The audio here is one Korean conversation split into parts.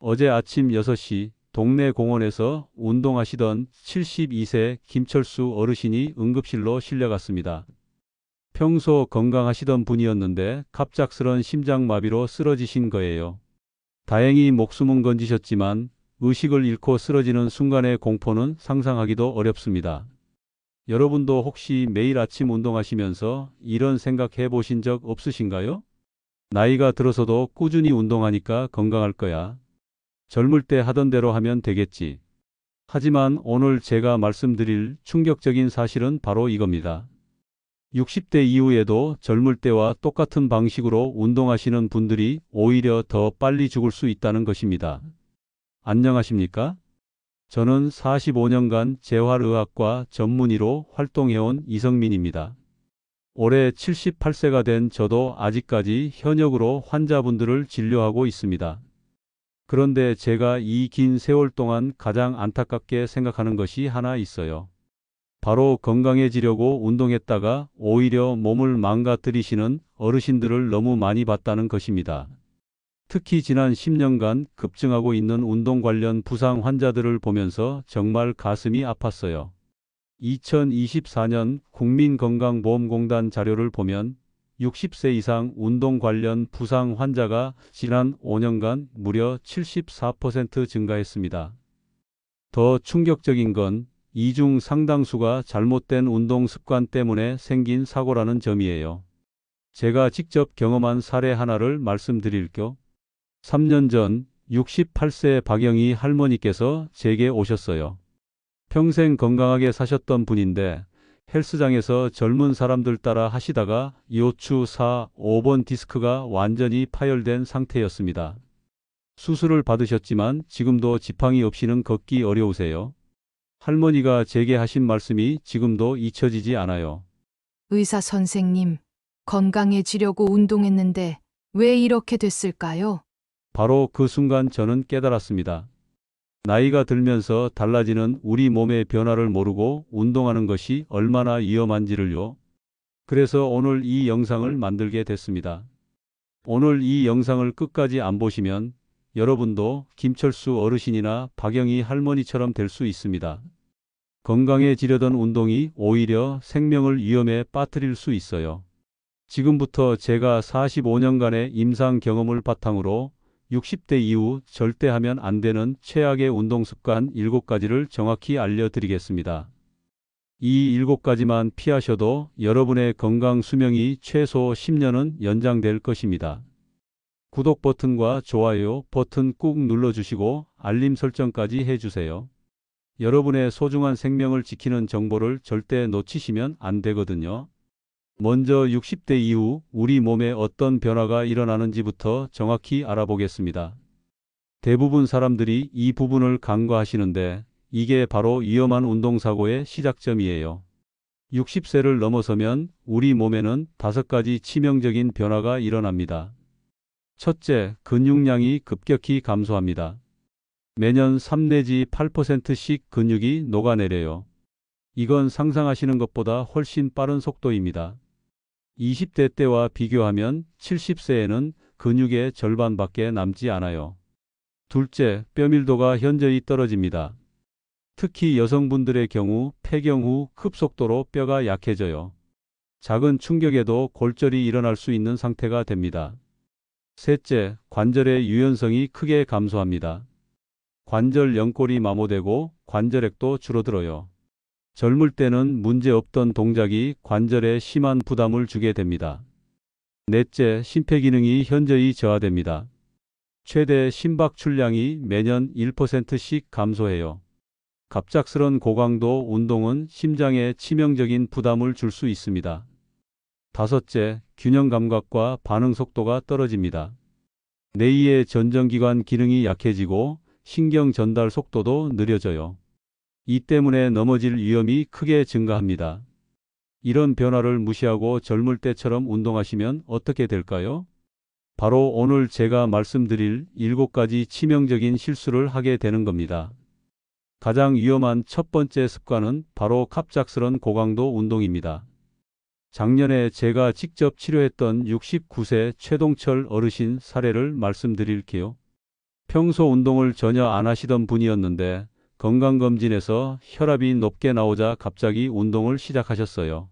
어제 아침 6시 동네 공원에서 운동하시던 72세 김철수 어르신이 응급실로 실려갔습니다. 평소 건강하시던 분이었는데 갑작스런 심장마비로 쓰러지신 거예요. 다행히 목숨은 건지셨지만 의식을 잃고 쓰러지는 순간의 공포는 상상하기도 어렵습니다. 여러분도 혹시 매일 아침 운동하시면서 이런 생각 해보신 적 없으신가요? 나이가 들어서도 꾸준히 운동하니까 건강할 거야. 젊을 때 하던 대로 하면 되겠지. 하지만 오늘 제가 말씀드릴 충격적인 사실은 바로 이겁니다. 60대 이후에도 젊을 때와 똑같은 방식으로 운동하시는 분들이 오히려 더 빨리 죽을 수 있다는 것입니다. 안녕하십니까? 저는 45년간 재활의학과 전문의로 활동해온 이성민입니다. 올해 78세가 된 저도 아직까지 현역으로 환자분들을 진료하고 있습니다. 그런데 제가 이 긴 세월 동안 가장 안타깝게 생각하는 것이 하나 있어요. 바로 건강해지려고 운동했다가 오히려 몸을 망가뜨리시는 어르신들을 너무 많이 봤다는 것입니다. 특히 지난 10년간 급증하고 있는 운동 관련 부상 환자들을 보면서 정말 가슴이 아팠어요. 2024년 국민건강보험공단 자료를 보면 60세 이상 운동 관련 부상 환자가 지난 5년간 무려 74% 증가했습니다. 더 충격적인 건 이 중 상당수가 잘못된 운동 습관 때문에 생긴 사고라는 점이에요. 제가 직접 경험한 사례 하나를 말씀드릴게요. 3년 전 68세 박영희 할머니께서 제게 오셨어요. 평생 건강하게 사셨던 분인데 헬스장에서 젊은 사람들 따라 하시다가 요추 4, 5번 디스크가 완전히 파열된 상태였습니다. 수술을 받으셨지만 지금도 지팡이 없이는 걷기 어려우세요. 할머니가 제게 하신 말씀이 지금도 잊혀지지 않아요. 의사 선생님, 건강해지려고 운동했는데 왜 이렇게 됐을까요? 바로 그 순간 저는 깨달았습니다. 나이가 들면서 달라지는 우리 몸의 변화를 모르고 운동하는 것이 얼마나 위험한지를요. 그래서 오늘 이 영상을 만들게 됐습니다. 오늘 이 영상을 끝까지 안 보시면 여러분도 김철수 어르신이나 박영희 할머니처럼 될 수 있습니다. 건강해지려던 운동이 오히려 생명을 위험에 빠뜨릴 수 있어요. 지금부터 제가 45년간의 임상 경험을 바탕으로 60대 이후 절대 하면 안 되는 최악의 운동 습관 7가지를 정확히 알려드리겠습니다. 이 7가지만 피하셔도 여러분의 건강 수명이 최소 10년은 연장될 것입니다. 구독 버튼과 좋아요 버튼 꾹 눌러주시고 알림 설정까지 해주세요. 여러분의 소중한 생명을 지키는 정보를 절대 놓치시면 안 되거든요. 먼저 60대 이후 우리 몸에 어떤 변화가 일어나는지부터 정확히 알아보겠습니다. 대부분 사람들이 이 부분을 간과하시는데 이게 바로 위험한 운동사고의 시작점이에요. 60세를 넘어서면 우리 몸에는 5가지 치명적인 변화가 일어납니다. 첫째, 근육량이 급격히 감소합니다. 매년 3 내지 8%씩 근육이 녹아내려요. 이건 상상하시는 것보다 훨씬 빠른 속도입니다. 20대 때와 비교하면 70세에는 근육의 절반밖에 남지 않아요. 둘째, 뼈밀도가 현저히 떨어집니다. 특히 여성분들의 경우 폐경 후 급속도로 뼈가 약해져요. 작은 충격에도 골절이 일어날 수 있는 상태가 됩니다. 셋째, 관절의 유연성이 크게 감소합니다. 관절 연골이 마모되고 관절액도 줄어들어요. 젊을 때는 문제없던 동작이 관절에 심한 부담을 주게 됩니다. 넷째, 심폐기능이 현저히 저하됩니다. 최대 심박 출량이 매년 1%씩 감소해요. 갑작스런 고강도 운동은 심장에 치명적인 부담을 줄 수 있습니다. 다섯째, 균형 감각과 반응 속도가 떨어집니다. 뇌의 전정기관 기능이 약해지고 신경 전달 속도도 느려져요. 이 때문에 넘어질 위험이 크게 증가합니다. 이런 변화를 무시하고 젊을 때처럼 운동하시면 어떻게 될까요? 바로 오늘 제가 말씀드릴 7가지 치명적인 실수를 하게 되는 겁니다. 가장 위험한 첫 번째 습관은 바로 갑작스런 고강도 운동입니다. 작년에 제가 직접 치료했던 69세 최동철 어르신 사례를 말씀드릴게요. 평소 운동을 전혀 안 하시던 분이었는데 건강검진에서 혈압이 높게 나오자 갑자기 운동을 시작하셨어요.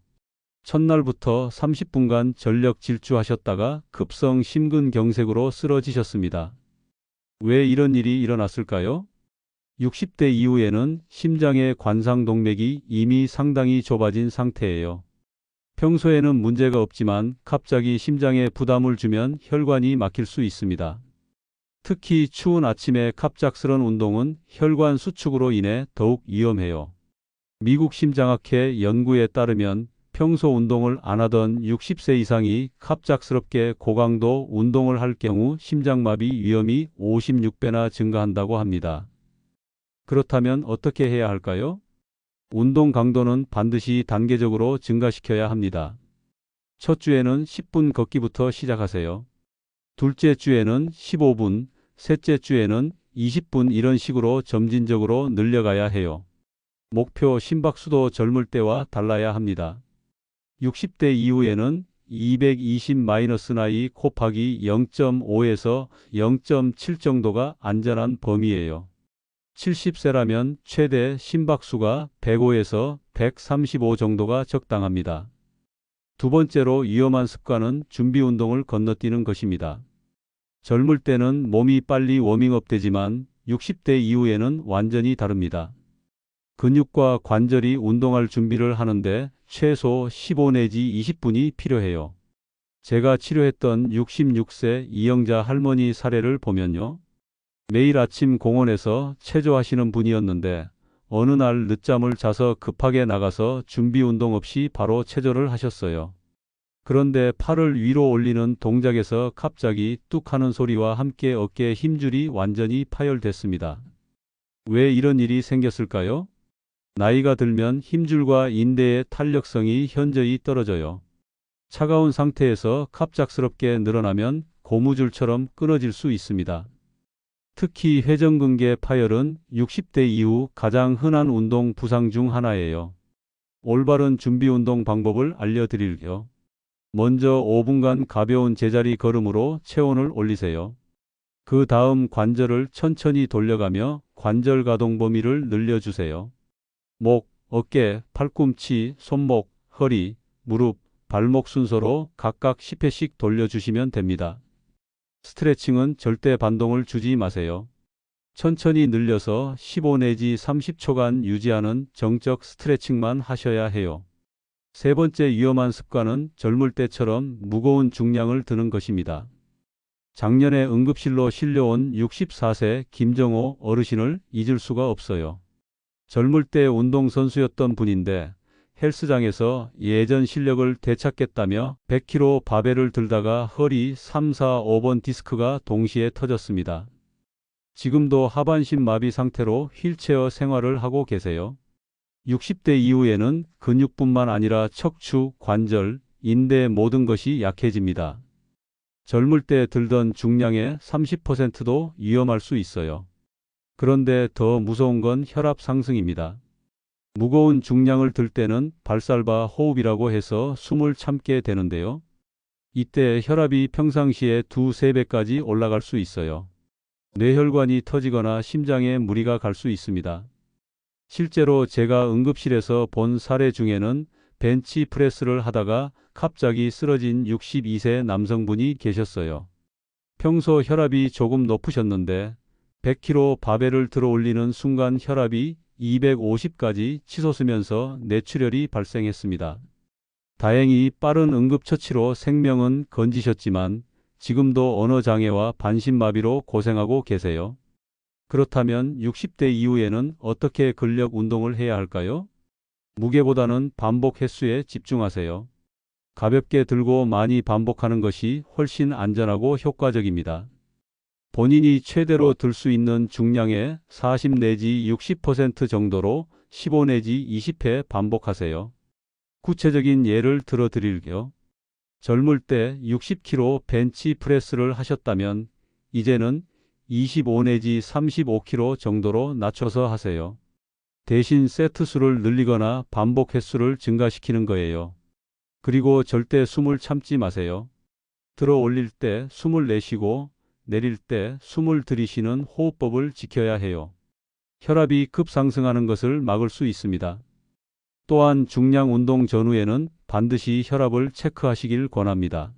첫날부터 30분간 전력 질주하셨다가 급성 심근경색으로 쓰러지셨습니다. 왜 이런 일이 일어났을까요? 60대 이후에는 심장의 관상동맥이 이미 상당히 좁아진 상태예요. 평소에는 문제가 없지만 갑자기 심장에 부담을 주면 혈관이 막힐 수 있습니다. 특히 추운 아침에 갑작스런 운동은 혈관 수축으로 인해 더욱 위험해요. 미국 심장학회 연구에 따르면 평소 운동을 안 하던 60세 이상이 갑작스럽게 고강도 운동을 할 경우 심장마비 위험이 56배나 증가한다고 합니다. 그렇다면 어떻게 해야 할까요? 운동 강도는 반드시 단계적으로 증가시켜야 합니다. 첫 주에는 10분 걷기부터 시작하세요. 둘째 주에는 15분, 셋째 주에는 20분 이런 식으로 점진적으로 늘려가야 해요. 목표 심박수도 젊을 때와 달라야 합니다. 60대 이후에는 220-나이 곱하기 0.5에서 0.7 정도가 안전한 범위예요. 70세라면 최대 심박수가 105에서 135 정도가 적당합니다. 두 번째로 위험한 습관은 준비 운동을 건너뛰는 것입니다. 젊을 때는 몸이 빨리 워밍업 되지만 60대 이후에는 완전히 다릅니다. 근육과 관절이 운동할 준비를 하는데 최소 15 내지 20분이 필요해요. 제가 치료했던 66세 이영자 할머니 사례를 보면요. 매일 아침 공원에서 체조하시는 분이었는데 어느 날 늦잠을 자서 급하게 나가서 준비 운동 없이 바로 체조를 하셨어요. 그런데 팔을 위로 올리는 동작에서 갑자기 뚝 하는 소리와 함께 어깨 힘줄이 완전히 파열됐습니다. 왜 이런 일이 생겼을까요? 나이가 들면 힘줄과 인대의 탄력성이 현저히 떨어져요. 차가운 상태에서 갑작스럽게 늘어나면 고무줄처럼 끊어질 수 있습니다. 특히 회전근개 파열은 60대 이후 가장 흔한 운동 부상 중 하나예요. 올바른 준비 운동 방법을 알려드릴게요. 먼저 5분간 가벼운 제자리 걸음으로 체온을 올리세요. 그 다음 관절을 천천히 돌려가며 관절 가동 범위를 늘려주세요. 목, 어깨, 팔꿈치, 손목, 허리, 무릎, 발목 순서로 각각 10회씩 돌려주시면 됩니다. 스트레칭은 절대 반동을 주지 마세요. 천천히 늘려서 15 내지 30초간 유지하는 정적 스트레칭만 하셔야 해요. 세 번째 위험한 습관은 젊을 때처럼 무거운 중량을 드는 것입니다. 작년에 응급실로 실려온 64세 김정호 어르신을 잊을 수가 없어요. 젊을 때 운동선수였던 분인데 헬스장에서 예전 실력을 되찾겠다며 100kg 바벨을 들다가 허리 3, 4, 5번 디스크가 동시에 터졌습니다. 지금도 하반신 마비 상태로 휠체어 생활을 하고 계세요. 60대 이후에는 근육뿐만 아니라 척추, 관절, 인대 모든 것이 약해집니다. 젊을 때 들던 중량의 30%도 위험할 수 있어요. 그런데 더 무서운 건 혈압 상승입니다. 무거운 중량을 들 때는 발살바 호흡이라고 해서 숨을 참게 되는데요. 이때 혈압이 평상시에 2~3배까지 올라갈 수 있어요. 뇌혈관이 터지거나 심장에 무리가 갈 수 있습니다. 실제로 제가 응급실에서 본 사례 중에는 벤치 프레스를 하다가 갑자기 쓰러진 62세 남성분이 계셨어요. 평소 혈압이 조금 높으셨는데 100kg 바벨을 들어 올리는 순간 혈압이 250까지 치솟으면서 뇌출혈이 발생했습니다. 다행히 빠른 응급처치로 생명은 건지셨지만 지금도 언어장애와 반신마비로 고생하고 계세요. 그렇다면 60대 이후에는 어떻게 근력 운동을 해야 할까요? 무게보다는 반복 횟수에 집중하세요. 가볍게 들고 많이 반복하는 것이 훨씬 안전하고 효과적입니다. 본인이 최대로 들 수 있는 중량의 40 내지 60% 정도로 15 내지 20회 반복하세요. 구체적인 예를 들어 드릴게요. 젊을 때 60kg 벤치 프레스를 하셨다면 이제는 25 내지 35kg 정도로 낮춰서 하세요. 대신 세트 수를 늘리거나 반복 횟수를 증가시키는 거예요. 그리고 절대 숨을 참지 마세요. 들어 올릴 때 숨을 내쉬고 내릴 때 숨을 들이쉬는 호흡법을 지켜야 해요. 혈압이 급상승하는 것을 막을 수 있습니다. 또한 중량 운동 전후에는 반드시 혈압을 체크하시길 권합니다.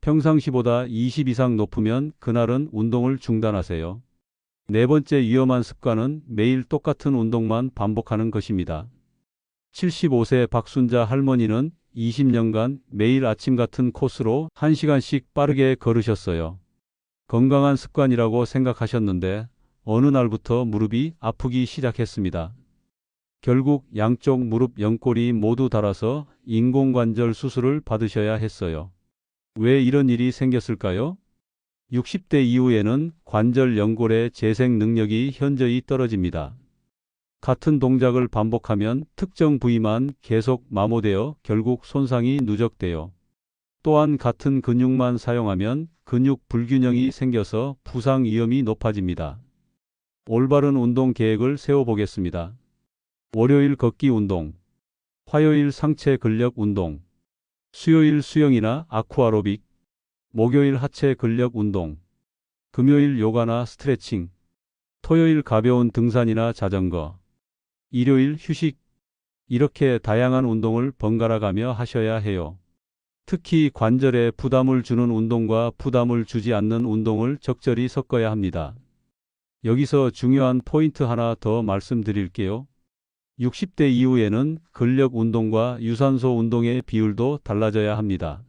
평상시보다 20 이상 높으면 그날은 운동을 중단하세요. 네 번째 위험한 습관은 매일 똑같은 운동만 반복하는 것입니다. 75세 박순자 할머니는 20년간 매일 아침 같은 코스로 1시간씩 빠르게 걸으셨어요. 건강한 습관이라고 생각하셨는데 어느 날부터 무릎이 아프기 시작했습니다. 결국 양쪽 무릎 연골이 모두 닳아서 인공관절 수술을 받으셔야 했어요. 왜 이런 일이 생겼을까요? 60대 이후에는 관절 연골의 재생 능력이 현저히 떨어집니다. 같은 동작을 반복하면 특정 부위만 계속 마모되어 결국 손상이 누적돼요. 또한 같은 근육만 사용하면 근육 불균형이 생겨서 부상 위험이 높아집니다. 올바른 운동 계획을 세워보겠습니다. 월요일 걷기 운동, 화요일 상체 근력 운동, 수요일 수영이나 아쿠아로빅, 목요일 하체 근력 운동, 금요일 요가나 스트레칭, 토요일 가벼운 등산이나 자전거, 일요일 휴식. 이렇게 다양한 운동을 번갈아 가며 하셔야 해요. 특히 관절에 부담을 주는 운동과 부담을 주지 않는 운동을 적절히 섞어야 합니다. 여기서 중요한 포인트 하나 더 말씀드릴게요. 60대 이후에는 근력 운동과 유산소 운동의 비율도 달라져야 합니다.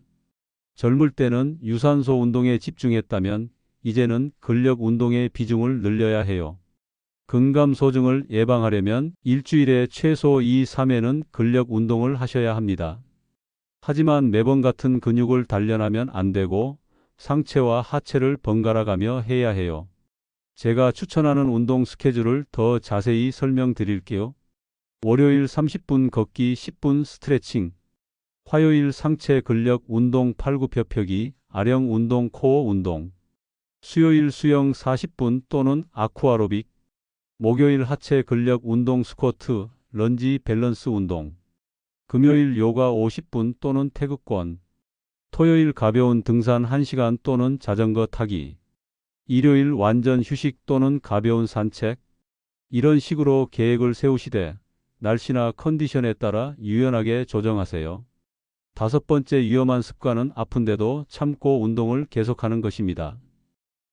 젊을 때는 유산소 운동에 집중했다면 이제는 근력 운동의 비중을 늘려야 해요. 근감소증을 예방하려면 일주일에 최소 2, 3회는 근력 운동을 하셔야 합니다. 하지만 매번 같은 근육을 단련하면 안 되고 상체와 하체를 번갈아 가며 해야 해요. 제가 추천하는 운동 스케줄을 더 자세히 설명드릴게요. 월요일 30분 걷기 10분 스트레칭, 화요일 상체 근력 운동 팔굽혀펴기, 아령 운동 코어 운동, 수요일 수영 40분 또는 아쿠아로빅, 목요일 하체 근력 운동 스쿼트, 런지 밸런스 운동, 금요일 요가 50분 또는 태극권, 토요일 가벼운 등산 1시간 또는 자전거 타기, 일요일 완전 휴식 또는 가벼운 산책. 이런 식으로 계획을 세우시되 날씨나 컨디션에 따라 유연하게 조정하세요. 다섯 번째 위험한 습관은 아픈데도 참고 운동을 계속하는 것입니다.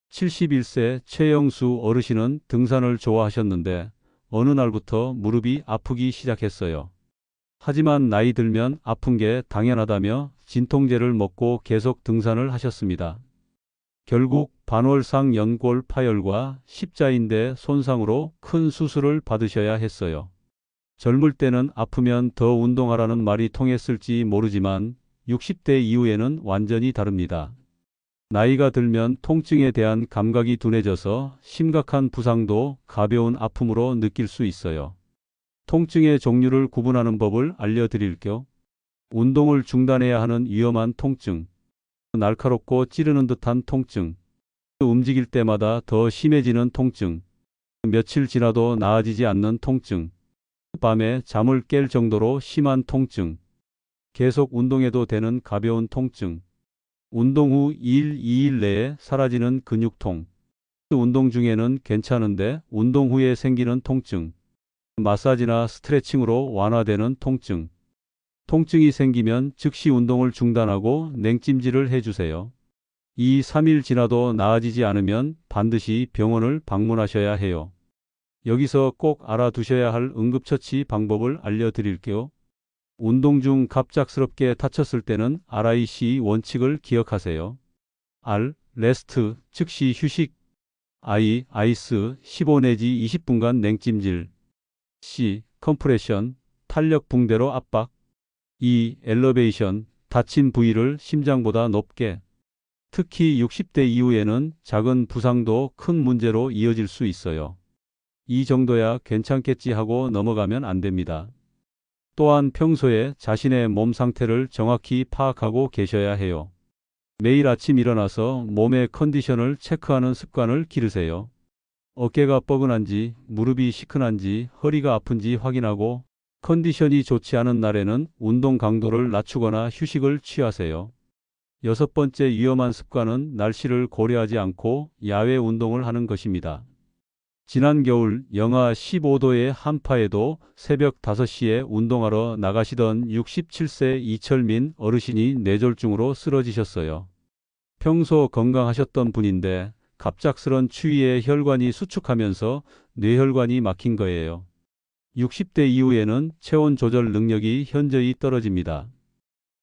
71세 최영수 어르신은 등산을 좋아하셨는데 어느 날부터 무릎이 아프기 시작했어요. 하지만 나이 들면 아픈 게 당연하다며 진통제를 먹고 계속 등산을 하셨습니다. 결국 반월상 연골 파열과 십자인대 손상으로 큰 수술을 받으셔야 했어요. 젊을 때는 아프면 더 운동하라는 말이 통했을지 모르지만 60대 이후에는 완전히 다릅니다. 나이가 들면 통증에 대한 감각이 둔해져서 심각한 부상도 가벼운 아픔으로 느낄 수 있어요. 통증의 종류를 구분하는 법을 알려드릴게요. 운동을 중단해야 하는 위험한 통증, 날카롭고 찌르는 듯한 통증, 움직일 때마다 더 심해지는 통증, 며칠 지나도 나아지지 않는 통증, 밤에 잠을 깰 정도로 심한 통증, 계속 운동해도 되는 가벼운 통증, 운동 후 1, 2일 내에 사라지는 근육통, 운동 중에는 괜찮은데 운동 후에 생기는 통증, 마사지나 스트레칭으로 완화되는 통증. 통증이 생기면 즉시 운동을 중단하고 냉찜질을 해주세요. 2, 3일 지나도 나아지지 않으면 반드시 병원을 방문하셔야 해요. 여기서 꼭 알아두셔야 할 응급처치 방법을 알려드릴게요. 운동 중 갑작스럽게 다쳤을 때는 RIC 원칙을 기억하세요. R. 레스트, 즉시 휴식. I. 아이스, 15 내지 20분간 냉찜질. C. 컴프레션, 탄력 붕대로 압박. E. 엘러베이션, 다친 부위를 심장보다 높게. 특히 60대 이후에는 작은 부상도 큰 문제로 이어질 수 있어요. 이 정도야 괜찮겠지 하고 넘어가면 안 됩니다. 또한 평소에 자신의 몸 상태를 정확히 파악하고 계셔야 해요. 매일 아침 일어나서 몸의 컨디션을 체크하는 습관을 기르세요. 어깨가 뻐근한지, 무릎이 시큰한지, 허리가 아픈지 확인하고 컨디션이 좋지 않은 날에는 운동 강도를 낮추거나 휴식을 취하세요. 여섯 번째 위험한 습관은 날씨를 고려하지 않고 야외 운동을 하는 것입니다. 지난 겨울 영하 15도의 한파에도 새벽 5시에 운동하러 나가시던 67세 이철민 어르신이 뇌졸중으로 쓰러지셨어요. 평소 건강하셨던 분인데 갑작스런 추위에 혈관이 수축하면서 뇌혈관이 막힌 거예요. 60대 이후에는 체온 조절 능력이 현저히 떨어집니다.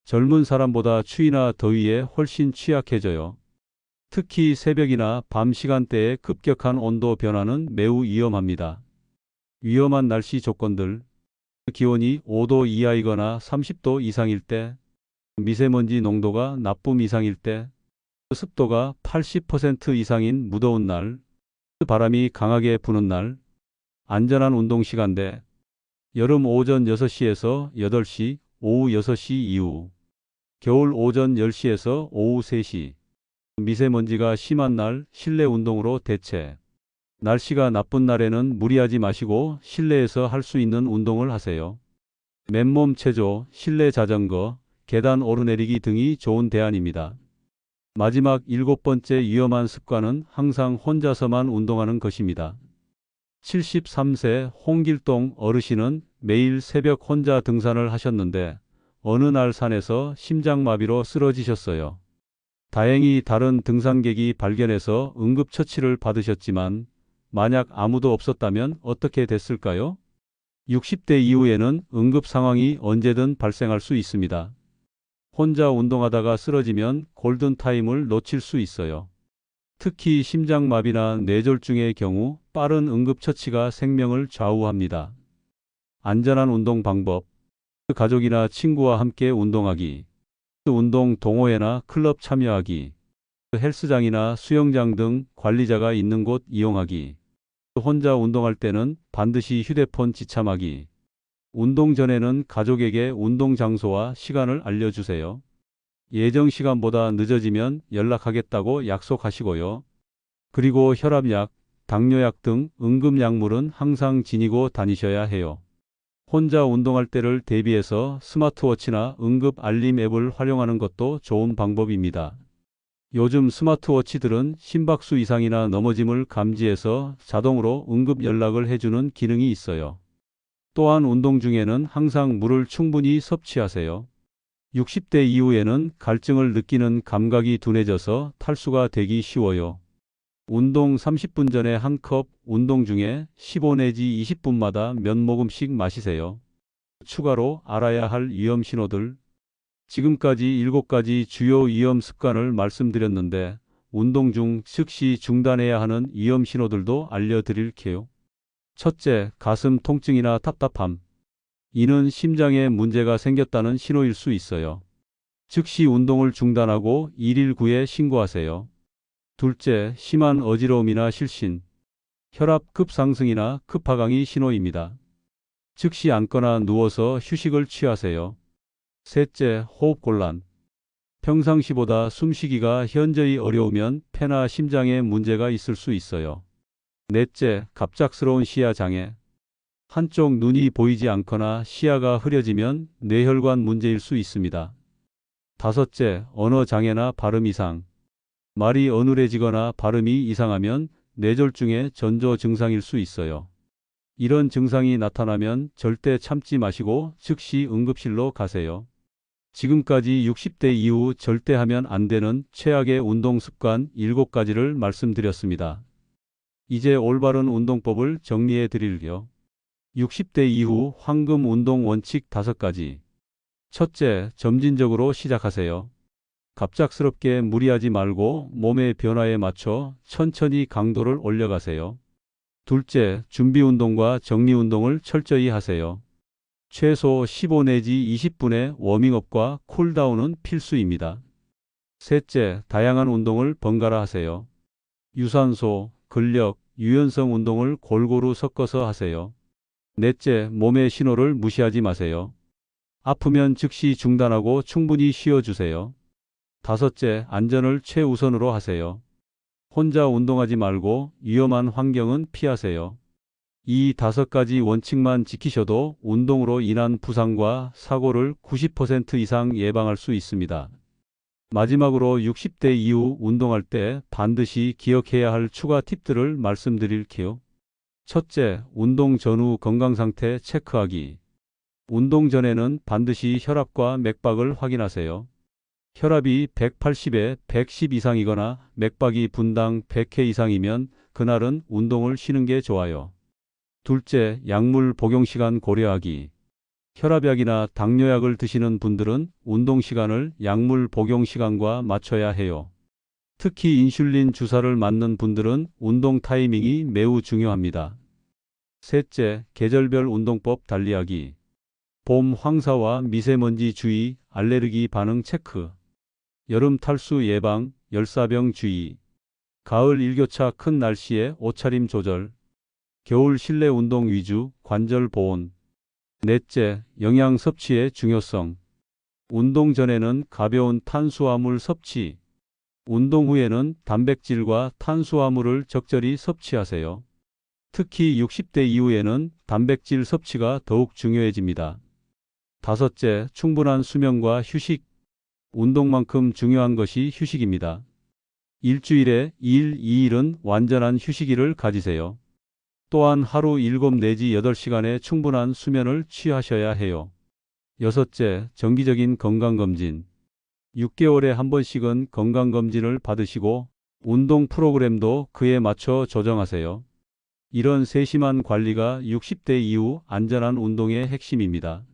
젊은 사람보다 추위나 더위에 훨씬 취약해져요. 특히 새벽이나 밤 시간대의 급격한 온도 변화는 매우 위험합니다. 위험한 날씨 조건들, 기온이 5도 이하이거나 30도 이상일 때, 미세먼지 농도가 나쁨 이상일 때, 습도가 80% 이상인 무더운 날, 바람이 강하게 부는 날, 안전한 운동 시간대, 여름 오전 6시에서 8시, 오후 6시 이후, 겨울 오전 10시에서 오후 3시, 미세먼지가 심한 날 실내 운동으로 대체. 날씨가 나쁜 날에는 무리하지 마시고 실내에서 할 수 있는 운동을 하세요. 맨몸 체조, 실내 자전거, 계단 오르내리기 등이 좋은 대안입니다. 마지막 7번째 위험한 습관은 항상 혼자서만 운동하는 것입니다. 73세 홍길동 어르신은 매일 새벽 혼자 등산을 하셨는데 어느 날 산에서 심장마비로 쓰러지셨어요. 다행히 다른 등산객이 발견해서 응급처치를 받으셨지만 만약 아무도 없었다면 어떻게 됐을까요? 60대 이후에는 응급 상황이 언제든 발생할 수 있습니다. 혼자 운동하다가 쓰러지면 골든타임을 놓칠 수 있어요. 특히 심장마비나 뇌졸중의 경우 빠른 응급처치가 생명을 좌우합니다. 안전한 운동 방법, 가족이나 친구와 함께 운동하기, 운동 동호회나 클럽 참여하기, 헬스장이나 수영장 등 관리자가 있는 곳 이용하기, 혼자 운동할 때는 반드시 휴대폰 지참하기, 운동 전에는 가족에게 운동 장소와 시간을 알려주세요. 예정 시간보다 늦어지면 연락하겠다고 약속하시고요. 그리고 혈압약, 당뇨약 등 응급약물은 항상 지니고 다니셔야 해요. 혼자 운동할 때를 대비해서 스마트워치나 응급 알림 앱을 활용하는 것도 좋은 방법입니다. 요즘 스마트워치들은 심박수 이상이나 넘어짐을 감지해서 자동으로 응급 연락을 해주는 기능이 있어요. 또한 운동 중에는 항상 물을 충분히 섭취하세요. 60대 이후에는 갈증을 느끼는 감각이 둔해져서 탈수가 되기 쉬워요. 운동 30분 전에 한 컵, 운동 중에 15 내지 20분마다 몇 모금씩 마시세요. 추가로 알아야 할 위험 신호들. 지금까지 7가지 주요 위험 습관을 말씀드렸는데 운동 중 즉시 중단해야 하는 위험 신호들도 알려드릴게요. 첫째, 가슴 통증이나 답답함. 이는 심장에 문제가 생겼다는 신호일 수 있어요. 즉시 운동을 중단하고 119에 신고하세요. 둘째, 심한 어지러움이나 실신. 혈압 급상승이나 급하강이 신호입니다. 즉시 앉거나 누워서 휴식을 취하세요. 셋째, 호흡곤란. 평상시보다 숨쉬기가 현저히 어려우면 폐나 심장에 문제가 있을 수 있어요. 넷째, 갑작스러운 시야 장애. 한쪽 눈이 보이지 않거나 시야가 흐려지면 뇌혈관 문제일 수 있습니다. 다섯째, 언어 장애나 발음 이상. 말이 어눌해지거나 발음이 이상하면 뇌졸중의 전조 증상일 수 있어요. 이런 증상이 나타나면 절대 참지 마시고 즉시 응급실로 가세요. 지금까지 60대 이후 절대 하면 안 되는 최악의 운동 습관 7가지를 말씀드렸습니다. 이제 올바른 운동법을 정리해 드릴게요. 60대 이후 황금 운동 원칙 5가지. 첫째, 점진적으로 시작하세요. 갑작스럽게 무리하지 말고 몸의 변화에 맞춰 천천히 강도를 올려가세요. 둘째, 준비 운동과 정리 운동을 철저히 하세요. 최소 15 내지 20분의 워밍업과 쿨다운은 필수입니다. 셋째, 다양한 운동을 번갈아 하세요. 유산소, 근력, 유연성 운동을 골고루 섞어서 하세요. 넷째, 몸의 신호를 무시하지 마세요. 아프면 즉시 중단하고 충분히 쉬어주세요. 다섯째, 안전을 최우선으로 하세요. 혼자 운동하지 말고 위험한 환경은 피하세요. 이 5가지 원칙만 지키셔도 운동으로 인한 부상과 사고를 90% 이상 예방할 수 있습니다. 마지막으로 60대 이후 운동할 때 반드시 기억해야 할 추가 팁들을 말씀드릴게요. 첫째, 운동 전후 건강 상태 체크하기. 운동 전에는 반드시 혈압과 맥박을 확인하세요. 혈압이 180에 110 이상이거나 맥박이 분당 100회 이상이면 그날은 운동을 쉬는 게 좋아요. 둘째, 약물 복용 시간 고려하기. 혈압약이나 당뇨약을 드시는 분들은 운동 시간을 약물 복용 시간과 맞춰야 해요. 특히 인슐린 주사를 맞는 분들은 운동 타이밍이 매우 중요합니다. 셋째, 계절별 운동법 달리하기. 봄 황사와 미세먼지 주의, 알레르기 반응 체크. 여름 탈수 예방, 열사병 주의. 가을 일교차 큰 날씨에 옷차림 조절. 겨울 실내 운동 위주, 관절 보온. 넷째, 영양 섭취의 중요성. 운동 전에는 가벼운 탄수화물 섭취. 운동 후에는 단백질과 탄수화물을 적절히 섭취하세요. 특히 60대 이후에는 단백질 섭취가 더욱 중요해집니다. 다섯째, 충분한 수면과 휴식. 운동만큼 중요한 것이 휴식입니다. 일주일에 1, 2일은 완전한 휴식일을 가지세요. 또한 하루 7 내지 8시간의 충분한 수면을 취하셔야 해요. 여섯째, 정기적인 건강검진. 6개월에 한 번씩은 건강검진을 받으시고 운동 프로그램도 그에 맞춰 조정하세요. 이런 세심한 관리가 60대 이후 안전한 운동의 핵심입니다.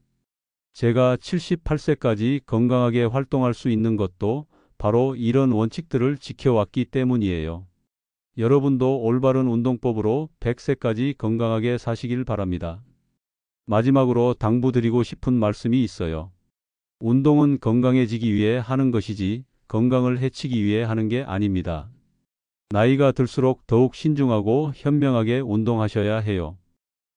제가 78세까지 건강하게 활동할 수 있는 것도 바로 이런 원칙들을 지켜왔기 때문이에요. 여러분도 올바른 운동법으로 100세까지 건강하게 사시길 바랍니다. 마지막으로 당부드리고 싶은 말씀이 있어요. 운동은 건강해지기 위해 하는 것이지 건강을 해치기 위해 하는 게 아닙니다. 나이가 들수록 더욱 신중하고 현명하게 운동하셔야 해요.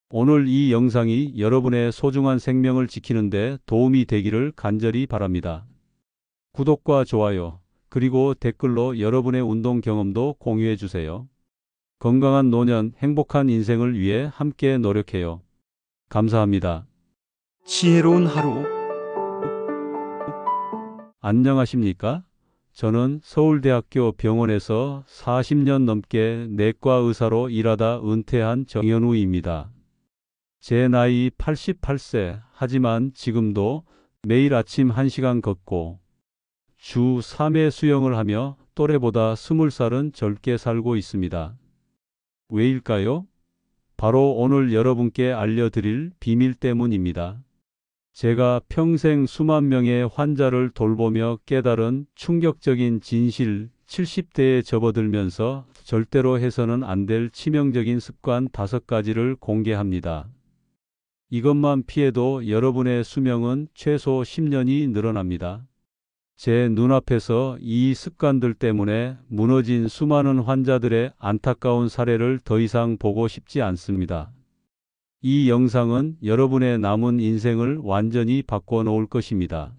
오늘 이 영상이 여러분의 소중한 생명을 지키는 데 도움이 되기를 간절히 바랍니다. 구독과 좋아요, 그리고 댓글로 여러분의 운동 경험도 공유해 주세요. 건강한 노년, 행복한 인생을 위해 함께 노력해요. 감사합니다. 지혜로운 하루 안녕하십니까? 저는 서울대학교 병원에서 40년 넘게 내과 의사로 일하다 은퇴한 정현우입니다. 제 나이 88세, 하지만 지금도 매일 아침 1시간 걷고 주 3회 수영을 하며 또래보다 20살은 젊게 살고 있습니다. 왜일까요? 바로 오늘 여러분께 알려드릴 비밀 때문입니다. 제가 평생 수만 명의 환자를 돌보며 깨달은 충격적인 진실, 70대에 접어들면서 절대로 해서는 안 될 치명적인 습관 5가지를 공개합니다. 이것만 피해도 여러분의 수명은 최소 10년이 늘어납니다. 제 눈앞에서 이 습관들 때문에 무너진 수많은 환자들의 안타까운 사례를 더 이상 보고 싶지 않습니다. 이 영상은 여러분의 남은 인생을 완전히 바꿔놓을 것입니다.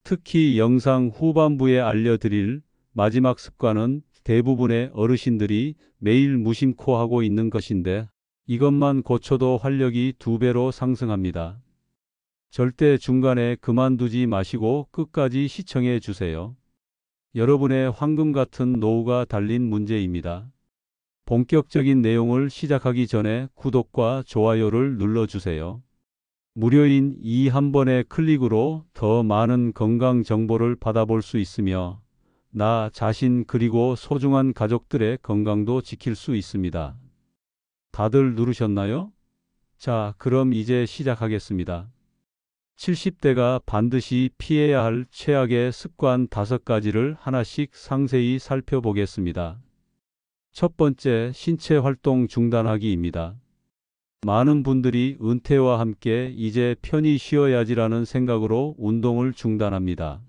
특히 영상 후반부에 알려드릴 마지막 습관은 대부분의 어르신들이 매일 무심코 하고 있는 것인데 이것만 고쳐도 활력이 2배로 상승합니다. 절대 중간에 그만두지 마시고 끝까지 시청해 주세요. 여러분의 황금 같은 노후가 달린 문제입니다. 본격적인 내용을 시작하기 전에 구독과 좋아요를 눌러주세요. 무료인 이 한 번의 클릭으로 더 많은 건강 정보를 받아볼 수 있으며 나 자신 그리고 소중한 가족들의 건강도 지킬 수 있습니다. 다들 누르셨나요? 자, 그럼 이제 시작하겠습니다. 70대가 반드시 피해야 할 최악의 습관 5가지를 하나씩 상세히 살펴보겠습니다. 첫 번째, 신체 활동 중단하기입니다. 많은 분들이 은퇴와 함께 이제 편히 쉬어야지라는 생각으로 운동을 중단합니다.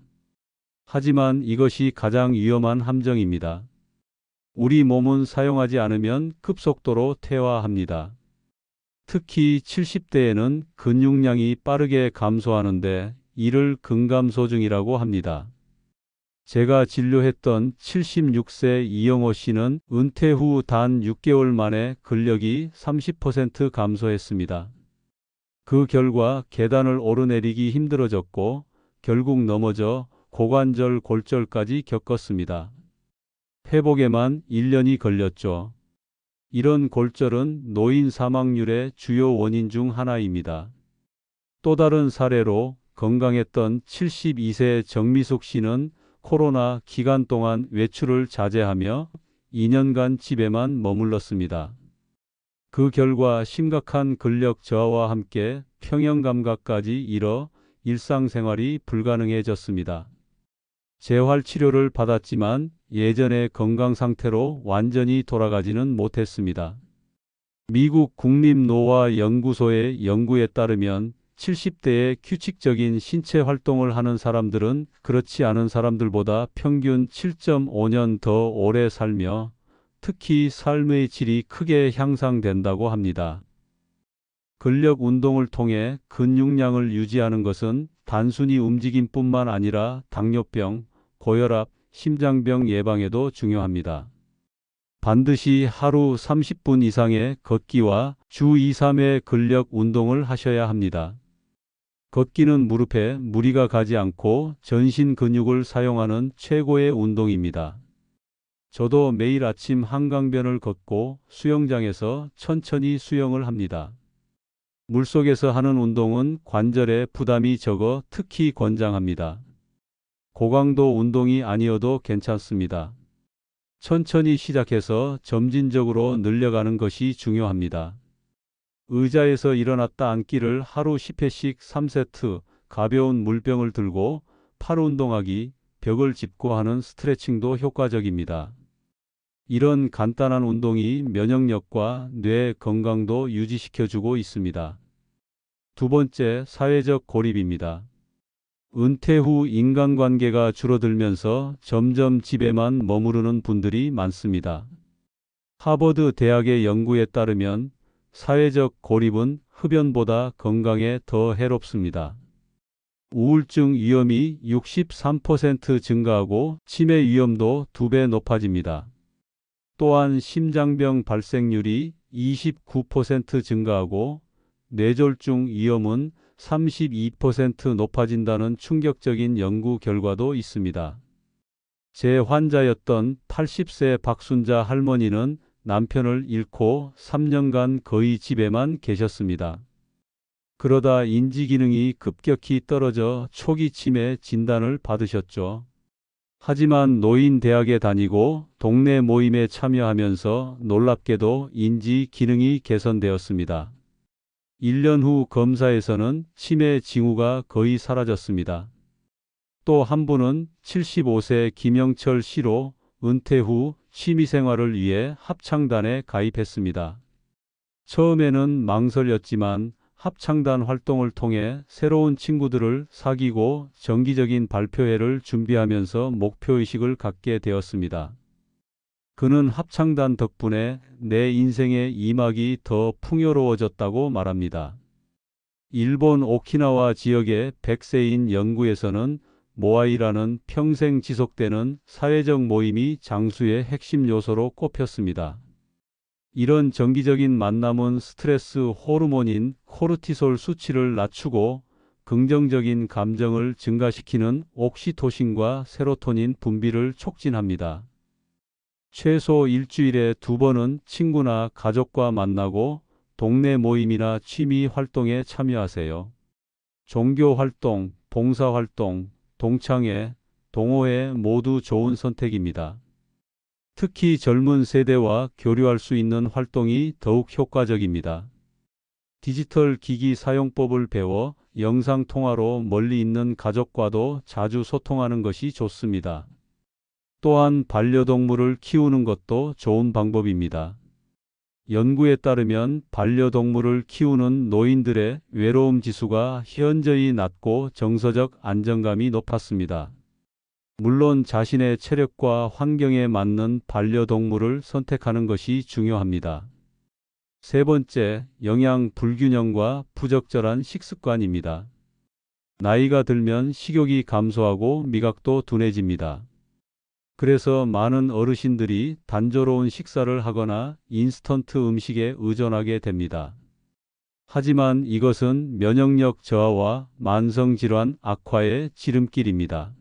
하지만 이것이 가장 위험한 함정입니다. 우리 몸은 사용하지 않으면 급속도로 퇴화합니다. 특히 70대에는 근육량이 빠르게 감소하는데 이를 근감소증이라고 합니다. 제가 진료했던 76세 이영호 씨는 은퇴 후 단 6개월 만에 근력이 30% 감소했습니다. 그 결과 계단을 오르내리기 힘들어졌고 결국 넘어져 고관절 골절까지 겪었습니다. 회복에만 1년이 걸렸죠. 이런 골절은 노인 사망률의 주요 원인 중 하나입니다. 또 다른 사례로 건강했던 72세 정미숙 씨는 코로나 기간 동안 외출을 자제하며 2년간 집에만 머물렀습니다. 그 결과 심각한 근력 저하와 함께 평형 감각까지 잃어 일상생활이 불가능해졌습니다. 재활 치료를 받았지만 예전의 건강 상태로 완전히 돌아가지는 못했습니다. 미국 국립노화연구소의 연구에 따르면 70대의 규칙적인 신체 활동을 하는 사람들은 그렇지 않은 사람들보다 평균 7.5년 더 오래 살며 특히 삶의 질이 크게 향상된다고 합니다. 근력 운동을 통해 근육량을 유지하는 것은 단순히 움직임뿐만 아니라 당뇨병, 고혈압, 심장병 예방에도 중요합니다. 반드시 하루 30분 이상의 걷기와 주 2, 3회 근력 운동을 하셔야 합니다. 걷기는 무릎에 무리가 가지 않고 전신 근육을 사용하는 최고의 운동입니다. 저도 매일 아침 한강변을 걷고 수영장에서 천천히 수영을 합니다. 물속에서 하는 운동은 관절에 부담이 적어 특히 권장합니다. 고강도 운동이 아니어도 괜찮습니다. 천천히 시작해서 점진적으로 늘려가는 것이 중요합니다. 의자에서 일어났다 앉기를 하루 10회씩 3세트, 가벼운 물병을 들고 팔 운동하기, 벽을 짚고 하는 스트레칭도 효과적입니다. 이런 간단한 운동이 면역력과 뇌 건강도 유지시켜주고 있습니다. 두 번째, 사회적 고립입니다. 은퇴 후 인간관계가 줄어들면서 점점 집에만 머무르는 분들이 많습니다. 하버드 대학의 연구에 따르면 사회적 고립은 흡연보다 건강에 더 해롭습니다. 우울증 위험이 63% 증가하고 치매 위험도 2배 높아집니다. 또한 심장병 발생률이 29% 증가하고 뇌졸중 위험은 32% 높아진다는 충격적인 연구 결과도 있습니다. 제 환자였던 80세 박순자 할머니는 남편을 잃고 3년간 거의 집에만 계셨습니다. 그러다 인지 기능이 급격히 떨어져 초기 치매 진단을 받으셨죠. 하지만 노인 대학에 다니고 동네 모임에 참여하면서 놀랍게도 인지 기능이 개선되었습니다. 1년 후 검사에서는 치매 징후가 거의 사라졌습니다. 또 한 분은 75세 김영철 씨로 은퇴 후 취미생활을 위해 합창단에 가입했습니다. 처음에는 망설였지만 합창단 활동을 통해 새로운 친구들을 사귀고 정기적인 발표회를 준비하면서 목표의식을 갖게 되었습니다. 그는 합창단 덕분에 내 인생의 이막이 더 풍요로워졌다고 말합니다. 일본 오키나와 지역의 100세인 연구에서는 모아이라는 평생 지속되는 사회적 모임이 장수의 핵심 요소로 꼽혔습니다. 이런 정기적인 만남은 스트레스 호르몬인 코르티솔 수치를 낮추고 긍정적인 감정을 증가시키는 옥시토신과 세로토닌 분비를 촉진합니다. 최소 일주일에 2번은 친구나 가족과 만나고 동네 모임이나 취미 활동에 참여하세요. 종교 활동, 봉사 활동, 동창회, 동호회 모두 좋은 선택입니다. 특히 젊은 세대와 교류할 수 있는 활동이 더욱 효과적입니다. 디지털 기기 사용법을 배워 영상통화로 멀리 있는 가족과도 자주 소통하는 것이 좋습니다. 또한 반려동물을 키우는 것도 좋은 방법입니다. 연구에 따르면 반려동물을 키우는 노인들의 외로움 지수가 현저히 낮고 정서적 안정감이 높았습니다. 물론 자신의 체력과 환경에 맞는 반려동물을 선택하는 것이 중요합니다. 세 번째, 영양 불균형과 부적절한 식습관입니다. 나이가 들면 식욕이 감소하고 미각도 둔해집니다. 그래서 많은 어르신들이 단조로운 식사를 하거나 인스턴트 음식에 의존하게 됩니다. 하지만 이것은 면역력 저하와 만성질환 악화의 지름길입니다.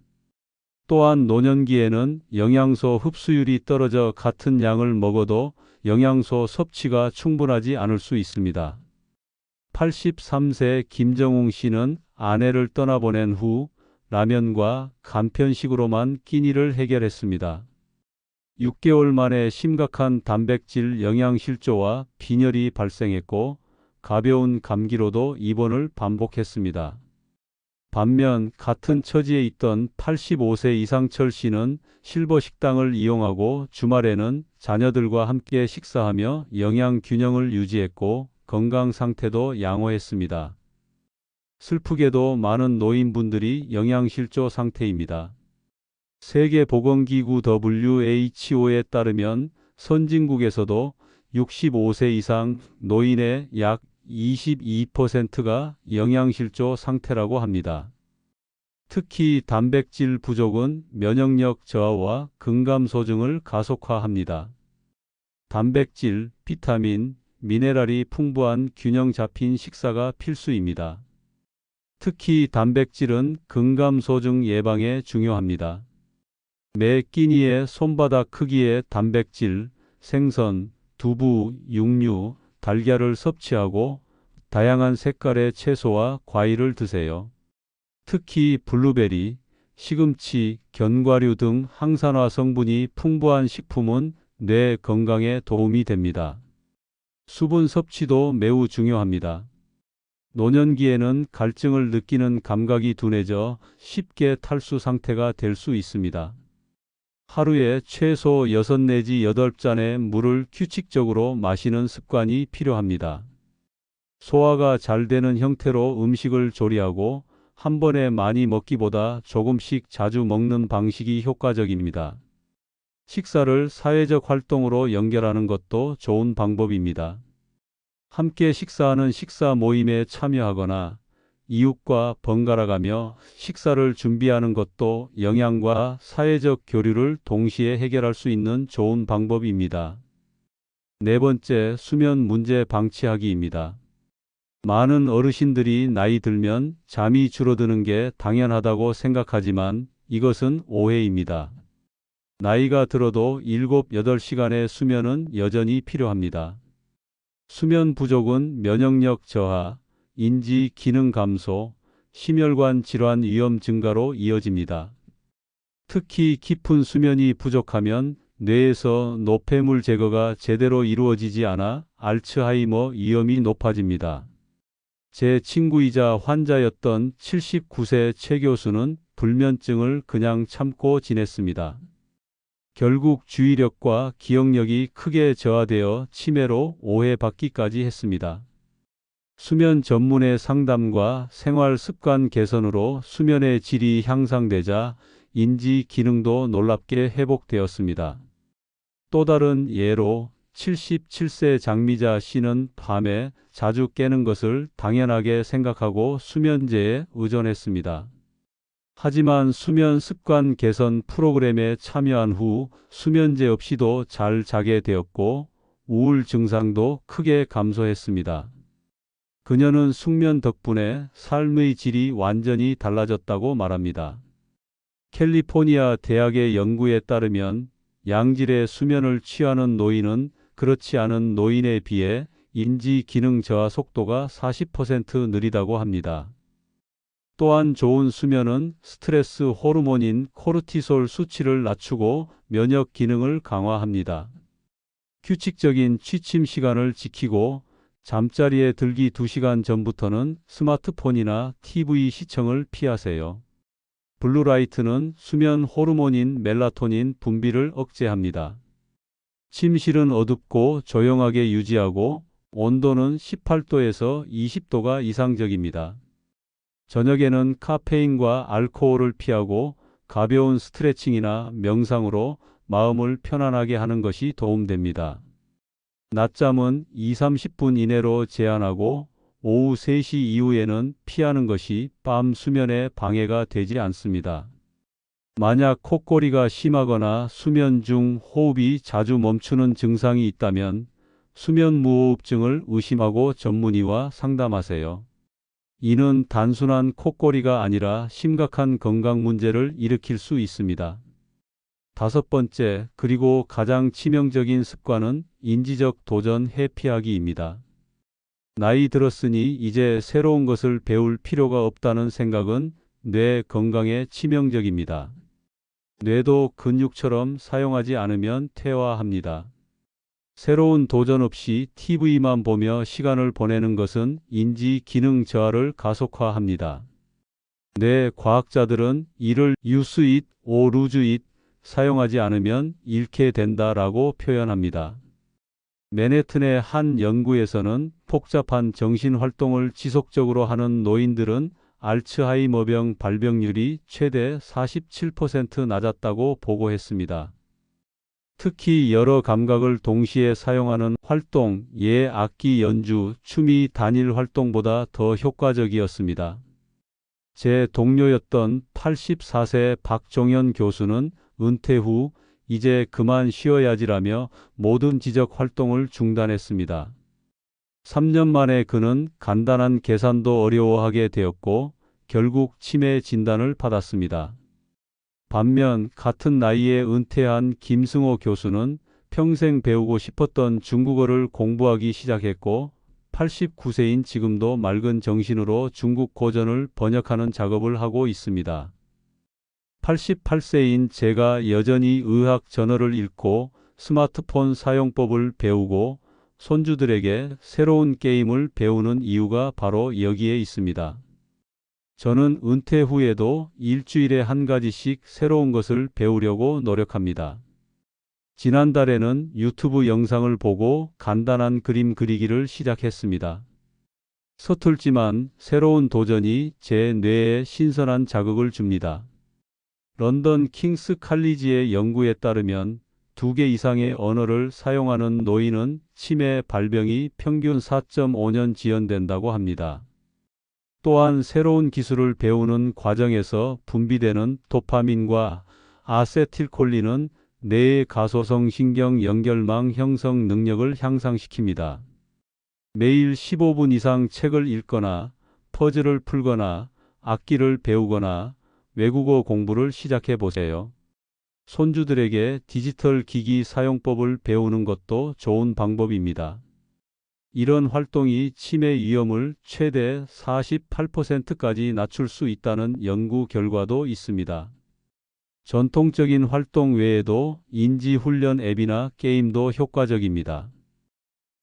또한 노년기에는 영양소 흡수율이 떨어져 같은 양을 먹어도 영양소 섭취가 충분하지 않을 수 있습니다. 83세 김정웅 씨는 아내를 떠나보낸 후 라면과 간편식으로만 끼니를 해결했습니다. 6개월 만에 심각한 단백질 영양실조와 빈혈이 발생했고 가벼운 감기로도 입원을 반복했습니다. 반면 같은 처지에 있던 85세 이상철 씨는 실버 식당을 이용하고 주말에는 자녀들과 함께 식사하며 영양 균형을 유지했고 건강 상태도 양호했습니다. 슬프게도 많은 노인분들이 영양실조 상태입니다. 세계보건기구 WHO에 따르면 선진국에서도 65세 이상 노인의 약 22%가 영양실조 상태라고 합니다. 특히 단백질 부족은 면역력 저하와 근감소증을 가속화합니다. 단백질, 비타민, 미네랄이 풍부한 균형 잡힌 식사가 필수입니다. 특히 단백질은 근감소증 예방에 중요합니다. 매 끼니의 손바닥 크기의 단백질, 생선, 두부, 육류, 달걀을 섭취하고 다양한 색깔의 채소와 과일을 드세요. 특히 블루베리, 시금치, 견과류 등 항산화 성분이 풍부한 식품은 뇌 건강에 도움이 됩니다. 수분 섭취도 매우 중요합니다. 노년기에는 갈증을 느끼는 감각이 둔해져 쉽게 탈수 상태가 될 수 있습니다. 하루에 최소 6 내지 8잔의 물을 규칙적으로 마시는 습관이 필요합니다. 소화가 잘 되는 형태로 음식을 조리하고 한 번에 많이 먹기보다 조금씩 자주 먹는 방식이 효과적입니다. 식사를 사회적 활동으로 연결하는 것도 좋은 방법입니다. 함께 식사하는 식사 모임에 참여하거나 이웃과 번갈아가며 식사를 준비하는 것도 영양과 사회적 교류를 동시에 해결할 수 있는 좋은 방법입니다. 네 번째, 수면 문제 방치하기입니다. 많은 어르신들이 나이 들면 잠이 줄어드는 게 당연하다고 생각하지만 이것은 오해입니다. 나이가 들어도 7, 8시간의 수면은 여전히 필요합니다. 수면 부족은 면역력 저하, 인지 기능 감소, 심혈관 질환 위험 증가로 이어집니다. 특히 깊은 수면이 부족하면 뇌에서 노폐물 제거가 제대로 이루어지지 않아 알츠하이머 위험이 높아집니다. 제 친구이자 환자였던 79세 최 교수는 불면증을 그냥 참고 지냈습니다. 결국 주의력과 기억력이 크게 저하되어 치매로 오해받기까지 했습니다. 수면 전문의 상담과 생활 습관 개선으로 수면의 질이 향상되자 인지 기능도 놀랍게 회복되었습니다. 또 다른 예로 77세 장미자 씨는 밤에 자주 깨는 것을 당연하게 생각하고 수면제에 의존했습니다. 하지만 수면 습관 개선 프로그램에 참여한 후 수면제 없이도 잘 자게 되었고 우울 증상도 크게 감소했습니다. 그녀는 숙면 덕분에 삶의 질이 완전히 달라졌다고 말합니다. 캘리포니아 대학의 연구에 따르면 양질의 수면을 취하는 노인은 그렇지 않은 노인에 비해 인지 기능 저하 속도가 40% 느리다고 합니다. 또한 좋은 수면은 스트레스 호르몬인 코르티솔 수치를 낮추고 면역 기능을 강화합니다. 규칙적인 취침 시간을 지키고 잠자리에 들기 2시간 전부터는 스마트폰이나 TV 시청을 피하세요. 블루라이트는 수면 호르몬인 멜라토닌 분비를 억제합니다. 침실은 어둡고 조용하게 유지하고 온도는 18도에서 20도가 이상적입니다. 저녁에는 카페인과 알코올을 피하고 가벼운 스트레칭이나 명상으로 마음을 편안하게 하는 것이 도움됩니다. 낮잠은 2~30분 이내로 제한하고 오후 3시 이후에는 피하는 것이 밤 수면에 방해가 되지 않습니다. 만약 콧거리가 심하거나 수면 중 호흡이 자주 멈추는 증상이 있다면 수면 무호흡증을 의심하고 전문의와 상담하세요. 이는 단순한 콧골이가 아니라 심각한 건강 문제를 일으킬 수 있습니다. 다섯 번째, 그리고 가장 치명적인 습관은 인지적 도전 회피하기입니다. 나이 들었으니 이제 새로운 것을 배울 필요가 없다는 생각은 뇌 건강에 치명적입니다. 뇌도 근육처럼 사용하지 않으면 퇴화합니다. 새로운 도전 없이 TV만 보며 시간을 보내는 것은 인지 기능 저하를 가속화합니다. 뇌 과학자들은 이를 use it or lose it, 사용하지 않으면 잃게 된다라고 표현합니다. 맨해튼의 한 연구에서는 복잡한 정신활동을 지속적으로 하는 노인들은 알츠하이머병 발병률이 최대 47% 낮았다고 보고했습니다. 특히 여러 감각을 동시에 사용하는 활동, 악기 연주, 춤이 단일 활동보다 더 효과적이었습니다. 제 동료였던 84세 박종현 교수는 은퇴 후 이제 그만 쉬어야지라며 모든 지적 활동을 중단했습니다. 3년 만에 그는 간단한 계산도 어려워하게 되었고 결국 치매 진단을 받았습니다. 반면 같은 나이에 은퇴한 김승호 교수는 평생 배우고 싶었던 중국어를 공부하기 시작했고 89세인 지금도 맑은 정신으로 중국 고전을 번역하는 작업을 하고 있습니다. 88세인 제가 여전히 의학 저널을 읽고 스마트폰 사용법을 배우고 손주들에게 새로운 게임을 배우는 이유가 바로 여기에 있습니다. 저는 은퇴 후에도 일주일에 한 가지씩 새로운 것을 배우려고 노력합니다. 지난달에는 유튜브 영상을 보고 간단한 그림 그리기를 시작했습니다. 서툴지만 새로운 도전이 제 뇌에 신선한 자극을 줍니다. 런던 킹스 칼리지의 연구에 따르면 2개 이상의 언어를 사용하는 노인은 치매 발병이 평균 4.5년 지연된다고 합니다. 또한 새로운 기술을 배우는 과정에서 분비되는 도파민과 아세틸콜린은 뇌의 가소성 신경 연결망 형성 능력을 향상시킵니다. 매일 15분 이상 책을 읽거나 퍼즐을 풀거나 악기를 배우거나 외국어 공부를 시작해 보세요. 손주들에게 디지털 기기 사용법을 배우는 것도 좋은 방법입니다. 이런 활동이 치매 위험을 최대 48%까지 낮출 수 있다는 연구 결과도 있습니다. 전통적인 활동 외에도 인지훈련 앱이나 게임도 효과적입니다.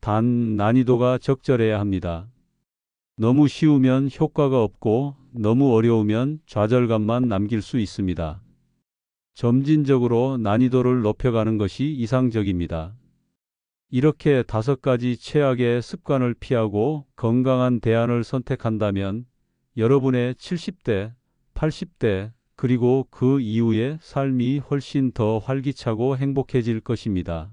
단 난이도가 적절해야 합니다. 너무 쉬우면 효과가 없고 너무 어려우면 좌절감만 남길 수 있습니다. 점진적으로 난이도를 높여가는 것이 이상적입니다. 이렇게 5가지 최악의 습관을 피하고 건강한 대안을 선택한다면 여러분의 70대, 80대, 그리고 그 이후의 삶이 훨씬 더 활기차고 행복해질 것입니다.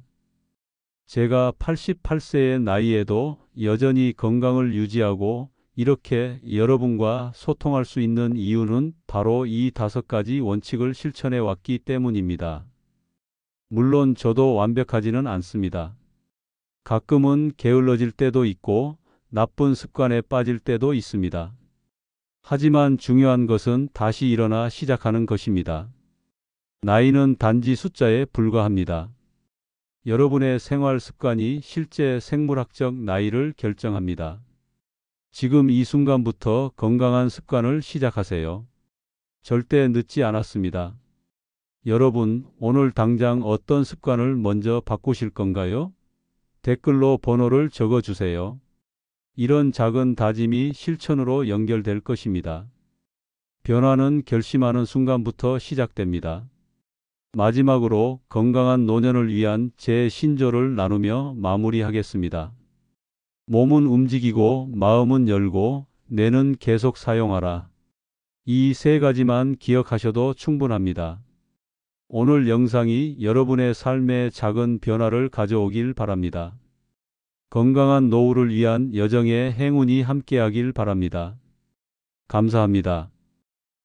제가 88세의 나이에도 여전히 건강을 유지하고 이렇게 여러분과 소통할 수 있는 이유는 바로 이 5가지 원칙을 실천해 왔기 때문입니다. 물론 저도 완벽하지는 않습니다. 가끔은 게을러질 때도 있고 나쁜 습관에 빠질 때도 있습니다. 하지만 중요한 것은 다시 일어나 시작하는 것입니다. 나이는 단지 숫자에 불과합니다. 여러분의 생활 습관이 실제 생물학적 나이를 결정합니다. 지금 이 순간부터 건강한 습관을 시작하세요. 절대 늦지 않았습니다. 여러분, 오늘 당장 어떤 습관을 먼저 바꾸실 건가요? 댓글로 번호를 적어주세요. 이런 작은 다짐이 실천으로 연결될 것입니다. 변화는 결심하는 순간부터 시작됩니다. 마지막으로 건강한 노년을 위한 제 신조를 나누며 마무리하겠습니다. 몸은 움직이고 마음은 열고 뇌는 계속 사용하라. 이 3가지만 기억하셔도 충분합니다. 오늘 영상이 여러분의 삶에 작은 변화를 가져오길 바랍니다. 건강한 노후를 위한 여정의 행운이 함께하길 바랍니다. 감사합니다.